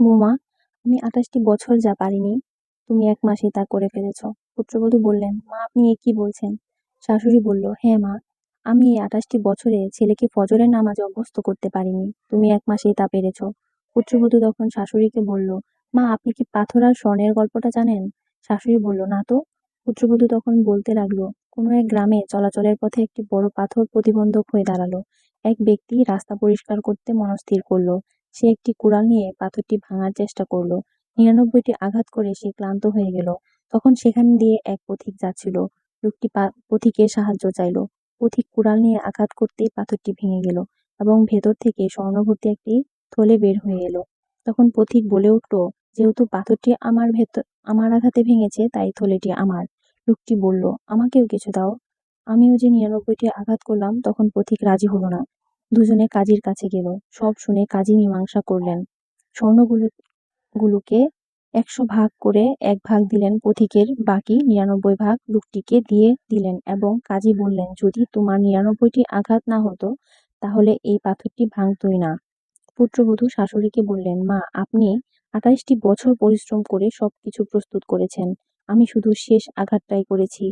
বৌমা, আমি 28টি বছর যা পারিনি, তুমি 1 মাসেই তা করে ফেলেছ। পুত্রবধূ বললেন, মা আপনি এ কি বলছেন? শাশুড়ি বলল, হ্যাঁ মা, আমি এই 28টি বছরে ছেলেকে ফজরের নামাজে অভ্যস্ত করতে পারিনি, তুমি 1 মাসেই তা পেরেছ। পুত্রবধূ তখন শাশুড়িকে বলল, মা আপনি কি পাথর আর স্বর্ণের গল্পটা জানেন? শাশুড়ি বলল, না তো। পুত্রবধূ তখন বলতে লাগলো, কোনো এক গ্রামে চলাচলের পথে একটি বড় পাথর প্রতিবন্ধক হয়ে দাঁড়ালো। এক ব্যক্তি রাস্তা পরিষ্কার করতে মনস্থির করলো। সে একটি কুড়াল নিয়ে পাথরটি ভাঙার চেষ্টা করলো। 99টি আঘাত করে সে ক্লান্ত হয়ে গেল। তখন সেখান দিয়ে এক পথিক যাচ্ছিল। লোকটি পথিকের সাহায্য চাইলো। পথিক কুড়াল নিয়ে আঘাত করতেই পাথরটি ভেঙে গেল এবং ভেতর থেকে স্বর্ণভর্তি একটি থলে বের হয়ে এলো। তখন পথিক বলে উঠল, যেহেতু পাথরটি আমার আঘাতে ভেঙেছে, তাই থলেটি আমার। লোকটি বলল, আমাকেও কিছু দাও, আমিও যে 99টি আঘাত করলাম। তখন পথিক রাজি হলো না। দুজনে কাজীর কাছে গেল। সব শুনে কাজী মীমাংসা করলেন। স্বর্ণগুলোকে 100 ভাগ করে 1 ভাগ দিলেন পথিকের, বাকি 99 ভাগ লোকটিকে দিয়ে দিলেন এবং কাজী বললেন, যদি তোমার 99টি আঘাত না হতো তাহলে এই পাথরটি ভাঙতই না। পুত্রবধূ শাশুড়িকে বললেন, মা আপনি 28টি বছর পরিশ্রম করে সবকিছু প্রস্তুত করেছেন, আমি শুধু শেষ আঘাতটাই করেছি।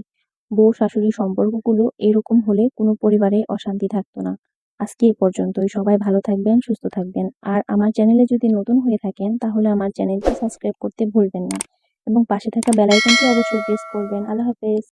বউ শাশুড়ির সম্পর্কগুলো এরকম হলে কোনো পরিবারে অশান্তি থাকতো না। আজকে এ পর্যন্তই। সবাই ভালো থাকবেন, সুস্থ থাকবেন। আর আমার চ্যানেলে যদি নতুন হয়ে থাকেন তাহলে আমার চ্যানেলটি সাবস্ক্রাইব করতে ভুলবেন না এবং পাশে থাকা বেল আইকনটি অবশ্যই প্রেস করবেন। আল্লাহ হাফেজ।